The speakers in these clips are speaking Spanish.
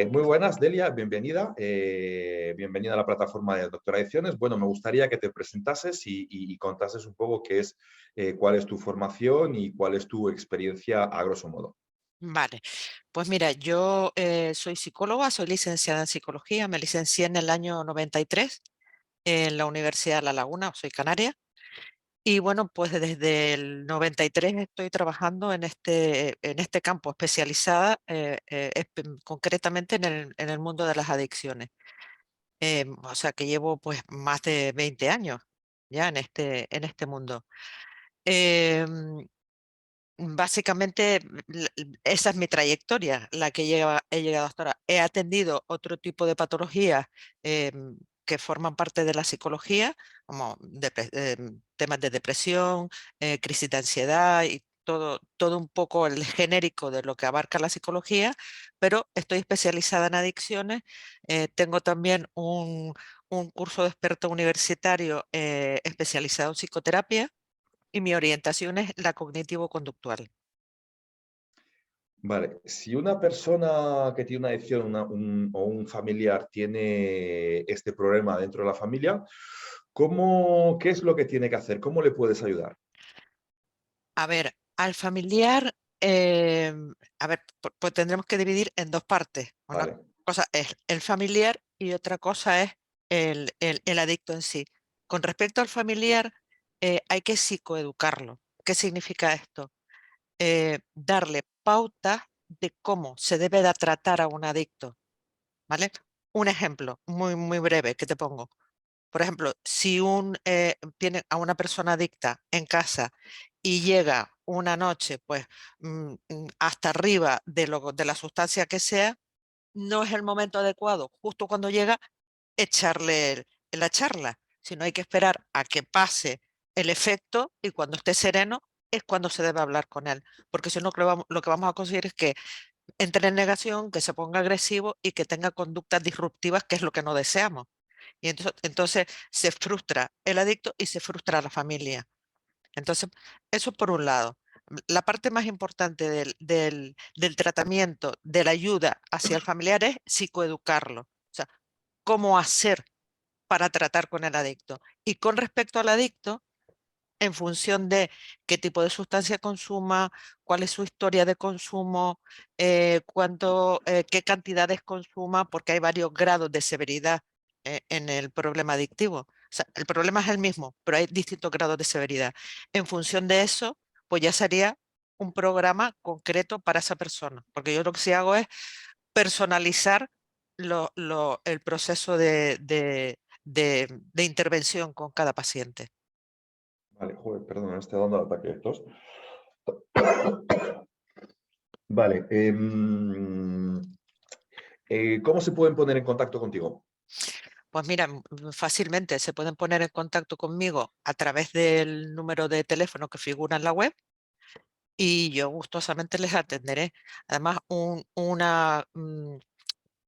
Muy buenas, Delia, bienvenida. Bienvenida a la plataforma de Doctor Adicciones. Bueno, me gustaría que te presentases y contases un poco cuál es tu formación y cuál es tu experiencia a grosso modo. Vale, pues mira, yo soy psicóloga, soy licenciada en psicología, me licencié en el año 93 en la Universidad de La Laguna, soy canaria, y bueno, pues desde el 93 estoy trabajando en este campo, especializada concretamente en el mundo de las adicciones. O sea que llevo pues más de 20 años ya en este mundo. Em, Básicamente, esa es mi trayectoria, la que he llegado hasta ahora. He atendido otro tipo de patologías que forman parte de la psicología, como temas de depresión, crisis de ansiedad y todo un poco el genérico de lo que abarca la psicología, pero estoy especializada en adicciones. Tengo también un curso de experto universitario especializado en psicoterapia y mi orientación es la cognitivo-conductual. Vale, si una persona que tiene una adicción o un familiar tiene este problema dentro de la familia, ¿qué es lo que tiene que hacer? ¿Cómo le puedes ayudar? A ver, al familiar, a ver, pues tendremos que dividir en dos partes. Una Vale. cosa es el familiar y otra cosa es el adicto en sí. Con respecto al familiar, hay que psicoeducarlo. ¿Qué significa esto? Darle pautas de cómo se debe de tratar a un adicto, ¿vale? Un ejemplo muy, muy breve que te pongo. Por ejemplo, si tiene a una persona adicta en casa y llega una noche, pues hasta arriba de la sustancia que sea, no es el momento adecuado, justo cuando llega, echarle la charla, sino hay que esperar a que pase el efecto y cuando esté sereno es cuando se debe hablar con él, porque si no, lo que vamos a conseguir es que entre en negación, que se ponga agresivo y que tenga conductas disruptivas, que es lo que no deseamos. Y entonces se frustra el adicto y se frustra la familia. Entonces, eso por un lado. La parte más importante del tratamiento, de la ayuda hacia el familiar es psicoeducarlo. O sea, cómo hacer para tratar con el adicto. Y con respecto al adicto, en función de qué tipo de sustancia consuma, cuál es su historia de consumo, qué cantidades consuma, porque hay varios grados de severidad en el problema adictivo. O sea, el problema es el mismo, pero hay distintos grados de severidad. En función de eso, pues ya sería un programa concreto para esa persona, porque yo lo que sí hago es personalizar el proceso de intervención con cada paciente. Vale, joder, perdón, me está dando el ataque de tos. Vale. ¿Cómo se pueden poner en contacto contigo? Pues mira, fácilmente se pueden poner en contacto conmigo a través del número de teléfono que figura en la web y yo gustosamente les atenderé. Además,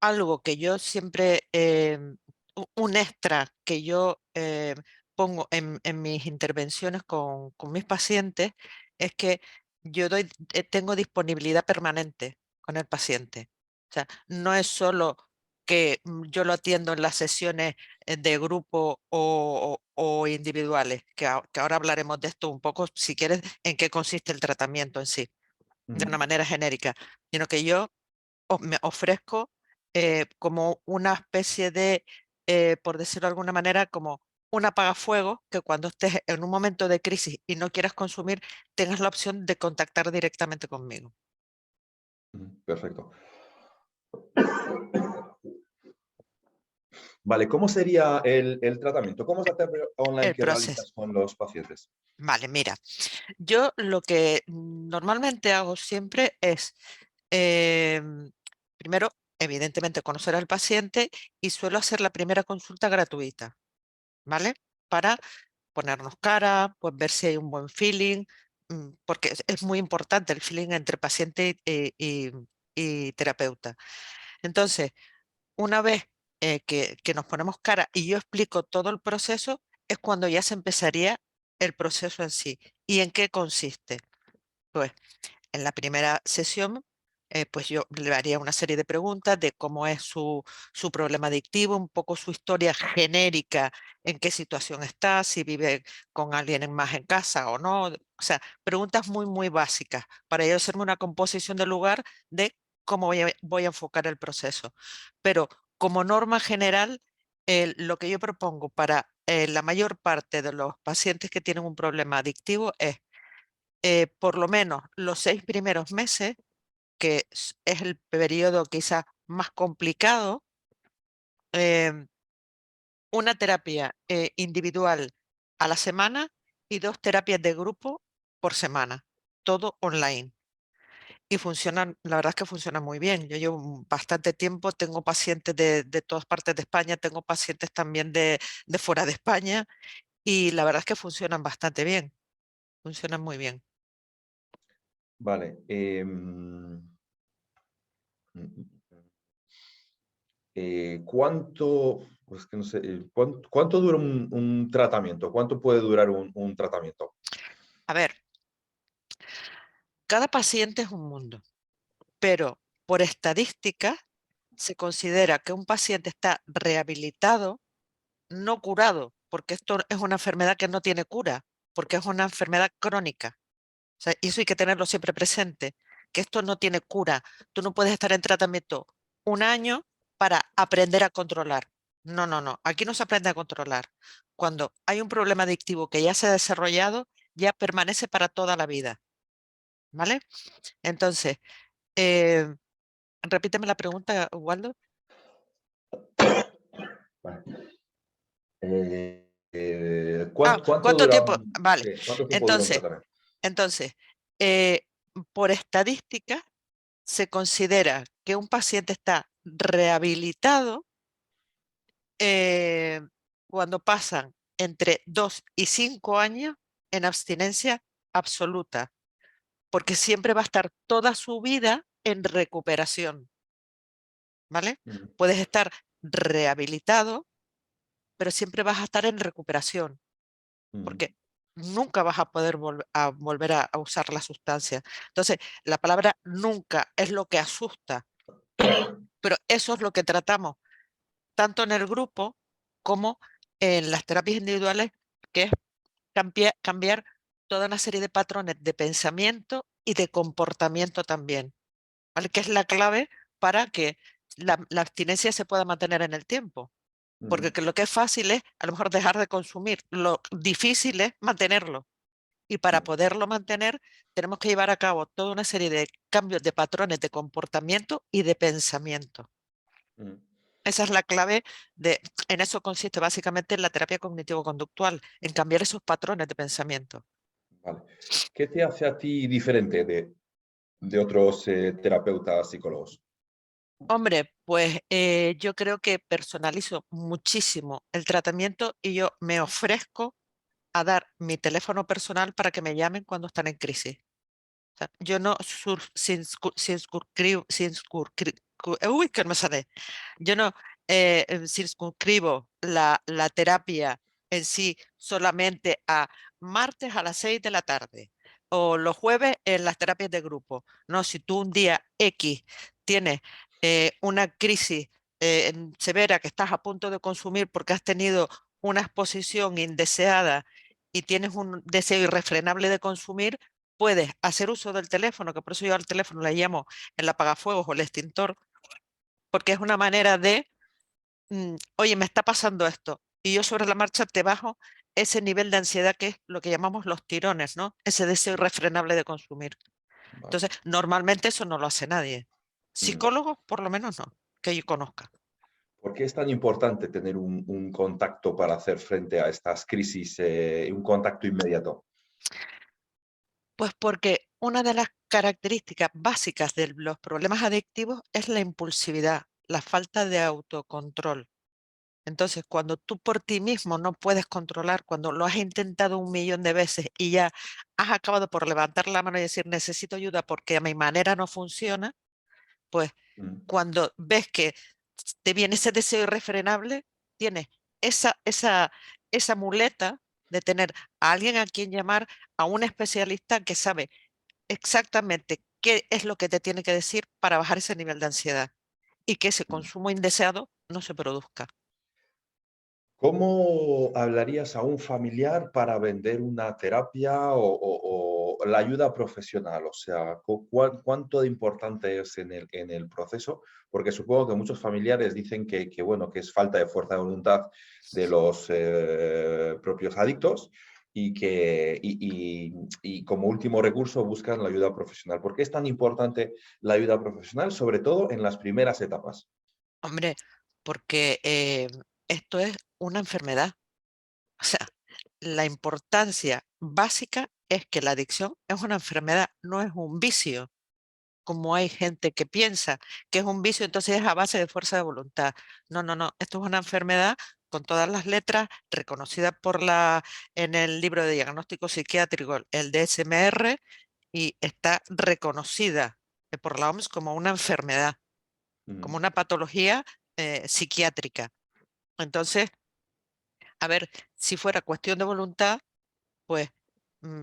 algo que yo siempre, un extra que yo pongo en mis intervenciones con mis pacientes es que tengo disponibilidad permanente con el paciente. O sea, no es solo que yo lo atiendo en las sesiones de grupo o individuales, que ahora hablaremos de esto un poco, si quieres, en qué consiste el tratamiento en sí, de una Ujú. manera genérica, sino que yo me ofrezco como una especie de, por decirlo de alguna manera, como un apagafuegos que cuando estés en un momento de crisis y no quieras consumir, tengas la opción de contactar directamente conmigo. Ujú, perfecto. Vale, ¿cómo sería el tratamiento? ¿Cómo es la terapia online El que proceso. realizas con los pacientes? Vale, mira, yo lo que normalmente hago siempre es, primero, evidentemente, conocer al paciente y suelo hacer la primera consulta gratuita, ¿vale? Para ponernos cara, pues ver si hay un buen feeling, porque es muy importante el feeling entre paciente y terapeuta. Entonces, una vez que nos ponemos cara y yo explico todo el proceso, es cuando ya se empezaría el proceso en sí. ¿Y en qué consiste? Pues en la primera sesión pues yo le haría una serie de preguntas de cómo es su problema adictivo, un poco su historia genérica, en qué situación está, si vive con alguien más en casa o no. O sea, preguntas muy, muy básicas para yo hacerme una composición del lugar de cómo voy a enfocar el proceso. Pero como norma general, lo que yo propongo para la mayor parte de los pacientes que tienen un problema adictivo es por lo menos los 6 primeros meses, que es el periodo quizás más complicado, em, una terapia individual a la semana y 2 terapias de grupo por semana, todo online. Y funcionan, la verdad es que funciona muy bien. Yo llevo bastante tiempo, tengo pacientes de todas partes de España, tengo pacientes también de fuera de España y la verdad es que funcionan bastante bien, funcionan muy bien. Vale. ¿Cuánto, pues que no sé, cuánto dura un tratamiento? ¿Cuánto puede durar un tratamiento? A ver, cada paciente es un mundo, pero por estadística se considera que un paciente está rehabilitado, no curado, porque esto es una enfermedad que no tiene cura, porque es una enfermedad crónica. O sea, y eso hay que tenerlo siempre presente, que esto no tiene cura. Tú no puedes estar en tratamiento un año para aprender a controlar. No, no, no. Aquí no se aprende a controlar. Cuando hay un problema adictivo que ya se ha desarrollado, ya permanece para toda la vida. ¿Vale? Entonces, eh, repíteme la pregunta, Waldo. Vale. Ah, ¿Cuánto ¿cuánto dura tiempo? Vale. sí, cuánto tiempo dura un Entonces, tratamiento? entonces, eh, por estadística, se considera que un paciente está rehabilitado eh, cuando pasan entre 2 y 5 años en abstinencia absoluta, porque siempre va a estar toda su vida en recuperación, ¿vale? Mm, Puedes estar rehabilitado, pero siempre vas a estar en recuperación, mm, porque nunca vas a poder volver a usar la sustancia. Entonces, la palabra nunca es lo que asusta, pero eso es lo que tratamos tanto en el grupo como en las terapias individuales, que es cambiar toda una serie de patrones de pensamiento y de comportamiento también, ¿vale? Que es la clave para que la abstinencia se pueda mantener en el tiempo. Porque mm, lo que es fácil es a lo mejor dejar de consumir, lo difícil es mantenerlo. Y para mm, poderlo mantener, tenemos que llevar a cabo toda una serie de cambios de patrones de comportamiento y de pensamiento. mm. Esa es la clave en eso consiste básicamente la terapia cognitivo-conductual, en cambiar esos patrones de pensamiento. Vale. ¿Qué te hace a ti diferente de otros terapeutas psicólogos? Hombre, pues yo creo que personalizo muchísimo el tratamiento y yo me ofrezco a dar mi teléfono personal para que me llamen cuando están en crisis. O sea, yo no uy, que no me sale. Yo no circunscribo la terapia en sí solamente a martes a las 6 de la tarde o los jueves en las terapias de grupo. No, si tú un día X tienes una crisis severa que estás a punto de consumir porque has tenido una exposición indeseada y tienes un deseo irrefrenable de consumir, puedes hacer uso del teléfono, que por eso yo al teléfono le llamo el apagafuegos o el extintor, porque es una manera de, oye, me está pasando esto, y yo sobre la marcha te bajo ese nivel de ansiedad que es lo que llamamos los tirones, ¿no? Ese deseo irrefrenable de consumir. Vale. Entonces, normalmente eso no lo hace nadie. Mm. Psicólogos, por lo menos no, que yo conozca. ¿Por qué es tan importante tener un contacto para hacer frente a estas crisis, un contacto inmediato? Pues porque una de las características básicas de los problemas adictivos es la impulsividad, la falta de autocontrol. Entonces, cuando tú por ti mismo no puedes controlar, cuando lo has intentado 1 millón de veces y ya has acabado por levantar la mano y decir necesito ayuda porque a mi manera no funciona, pues Mm, cuando ves que te viene ese deseo irrefrenable, tienes esa muleta de tener a alguien a quien llamar, a un especialista que sabe exactamente qué es lo que te tiene que decir para bajar ese nivel de ansiedad y que ese mm. consumo indeseado no se produzca. ¿Cómo hablarías a un familiar para vender una terapia o la ayuda profesional? O sea, ¿cuánto de importante es en el proceso? Porque supongo que muchos familiares dicen bueno, que es falta de fuerza de voluntad de los propios adictos y como último recurso buscan la ayuda profesional. ¿Por qué es tan importante la ayuda profesional, sobre todo en las primeras etapas? Hombre, porque esto es una enfermedad. O sea, la importancia básica es que la adicción es una enfermedad, no es un vicio, como hay gente que piensa que es un vicio, entonces es a base de fuerza de voluntad. No, no, no, esto es una enfermedad con todas las letras, reconocida en el libro de diagnóstico psiquiátrico, el DSM-R, y está reconocida por la OMS como una enfermedad, como Mm, una patología psiquiátrica. Entonces, a ver, si fuera cuestión de voluntad, pues mm,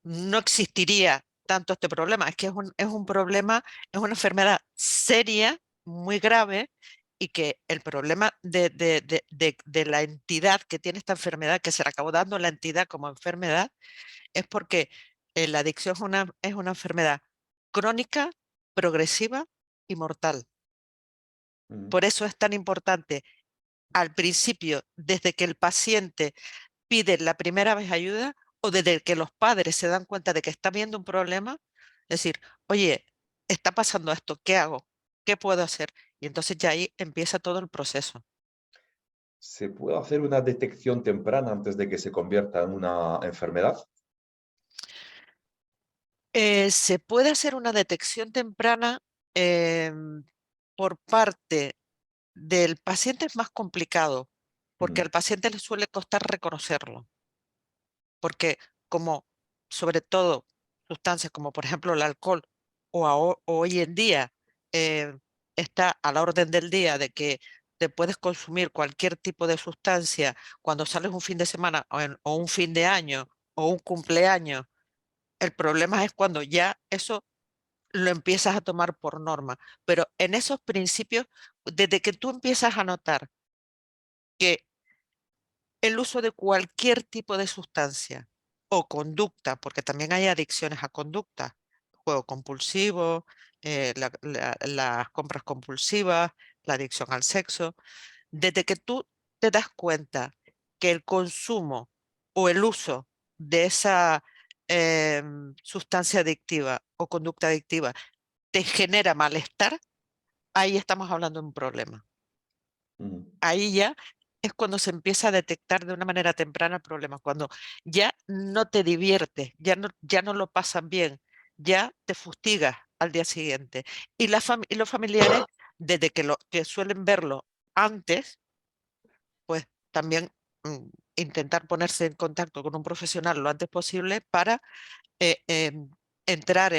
no existiría tanto este problema. Es que es un problema, es una enfermedad seria, muy grave, y que el problema de la entidad que tiene esta enfermedad, que se le acabó dando la entidad como enfermedad, es porque la adicción es una enfermedad crónica, progresiva y mortal. mm. Por eso es tan importante al principio, desde que el paciente pide la primera vez ayuda o desde que los padres se dan cuenta de que está viendo un problema, decir, oye, está pasando esto, ¿qué hago? ¿Qué puedo hacer? Y entonces ya ahí empieza todo el proceso. ¿Se puede hacer una detección temprana antes de que se convierta en una enfermedad? Se puede hacer una detección temprana por parte del paciente, es más complicado, porque Mm, al paciente le suele costar reconocerlo. Porque como sobre todo sustancias como por ejemplo el alcohol hoy en día eh, está a la orden del día de que te puedes consumir cualquier tipo de sustancia cuando sales un fin de semana o un fin de año o un cumpleaños, el problema es cuando ya eso lo empiezas a tomar por norma. Pero en esos principios, desde que tú empiezas a notar que el uso de cualquier tipo de sustancia o conducta, porque también hay adicciones a conducta, juego compulsivo, las compras compulsivas, la adicción al sexo. Desde que tú te das cuenta que el consumo o el uso de esa sustancia adictiva o conducta adictiva te genera malestar, ahí estamos hablando de un problema. mm, Ahí ya es cuando se empieza a detectar de una manera temprana el problema, cuando ya no te diviertes, ya no lo pasan bien, ya te fustigas al día siguiente. Y los familiares, desde que suelen verlo antes, pues también intentar ponerse en contacto con un profesional lo antes posible para entrar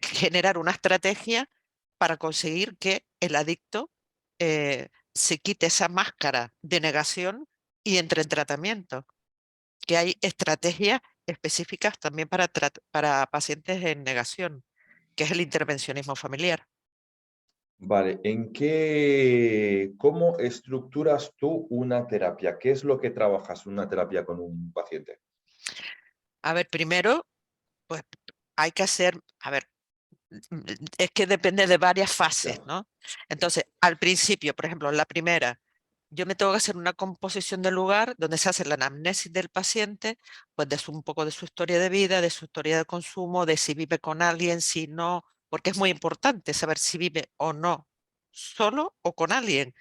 generar una estrategia para conseguir que el adicto se quite esa máscara de negación y entre en tratamiento, que hay estrategias específicas también para pacientes en negación, que es el intervencionismo familiar. vale, cómo estructuras tú una terapia? ¿Qué es lo que trabajas en una terapia con un paciente? A ver, primero, pues hay que hacer, a ver, es que depende de varias fases, Ya. ¿no? Entonces, al principio, por ejemplo, la primera, yo me tengo que hacer una composición del lugar donde se hace la anamnesis del paciente, pues un poco de su historia de vida, de su historia de consumo, de si vive con alguien, si no, porque es muy importante saber si vive o no solo o con alguien,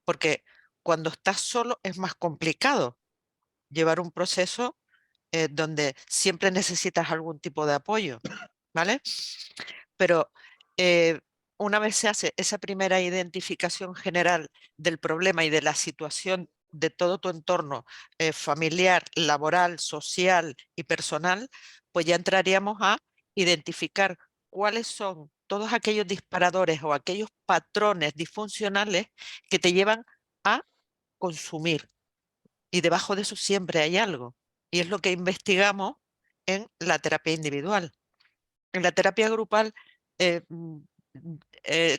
porque cuando estás solo es más complicado llevar un proceso donde siempre necesitas algún tipo de apoyo, ¿vale? Pero eh, una vez se hace esa primera identificación general del problema y de la situación de todo tu entorno familiar, laboral, social y personal, pues ya entraríamos a identificar cuáles son todos aquellos disparadores o aquellos patrones disfuncionales que te llevan a consumir. Y debajo de eso siempre hay algo. Y es lo que investigamos en la terapia individual. En la terapia grupal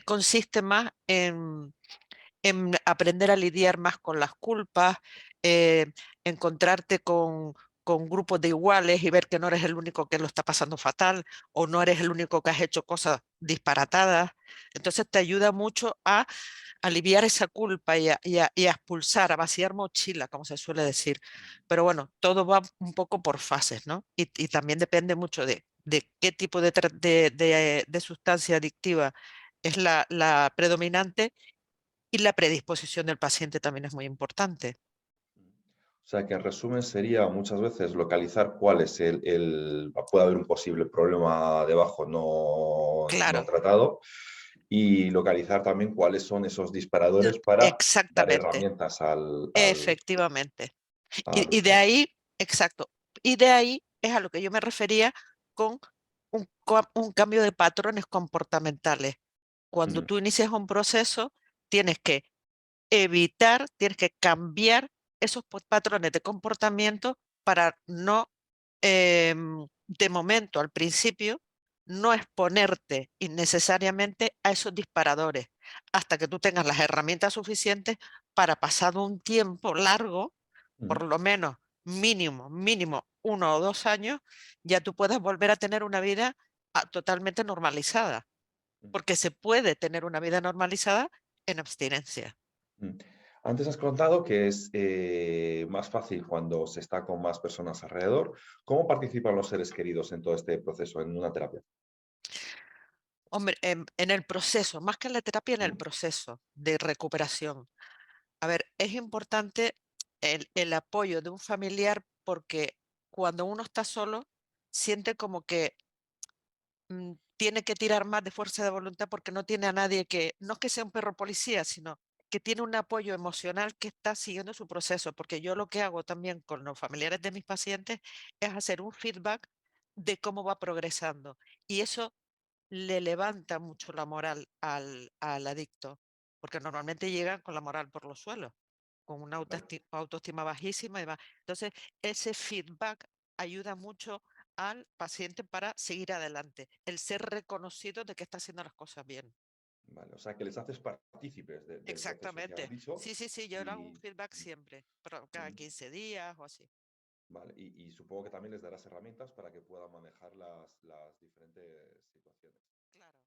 consiste más en aprender a lidiar más con las culpas, eh, encontrarte con grupos de iguales y ver que no eres el único que lo está pasando fatal o no eres el único que has hecho cosas disparatadas. Entonces te ayuda mucho a aliviar esa culpa y a expulsar, a vaciar mochila, como se suele decir. Pero bueno, todo va un poco por fases, ¿no? Y también depende mucho de qué tipo de sustancia adictiva es la predominante y la predisposición del paciente también es muy importante. O sea, que en resumen sería muchas veces localizar cuál es puede haber un posible problema debajo no Claro, tratado y localizar también cuáles son esos disparadores para dar exactamente, herramientas efectivamente. al Y de usuario. ahí, exacto, y de ahí es a lo que yo me refería con un cambio de patrones comportamentales. Cuando Ujú, tú inicias un proceso, tienes que tienes que cambiar esos patrones de comportamiento para no, de momento, al principio, no exponerte innecesariamente a esos disparadores hasta que tú tengas las herramientas suficientes para pasado un tiempo largo, ujú, por lo menos mínimo 1 o 2 años, ya tú puedas volver a tener una vida totalmente normalizada, ujú, porque se puede tener una vida normalizada en abstinencia. ujú. Antes has contado que es más fácil cuando se está con más personas alrededor. ¿Cómo participan los seres queridos en todo este proceso, en una terapia? Hombre, en el proceso, más que en la terapia, en el Ujú, proceso de recuperación. A ver, es importante el apoyo de un familiar porque cuando uno está solo, siente como que tiene que tirar más de fuerza de voluntad porque no tiene a nadie que, no es que sea un perro policía, sino que tiene un apoyo emocional que está siguiendo su proceso. Porque yo lo que hago también con los familiares de mis pacientes es hacer un feedback de cómo va progresando. Y eso le levanta mucho la moral al adicto, porque normalmente llegan con la moral por los suelos, con una vale, autoestima bajísima y demás. Entonces, ese feedback ayuda mucho al paciente para seguir adelante, el ser reconocido de que está haciendo las cosas bien. vale. O sea, que les haces partícipes del proceso que has Exactamente. dicho Sí, sí, sí, yo hago un y, feedback siempre, pero cada ujú, 15 días o así. vale. Y supongo que también les darás herramientas para que puedan manejar las diferentes situaciones. Claro.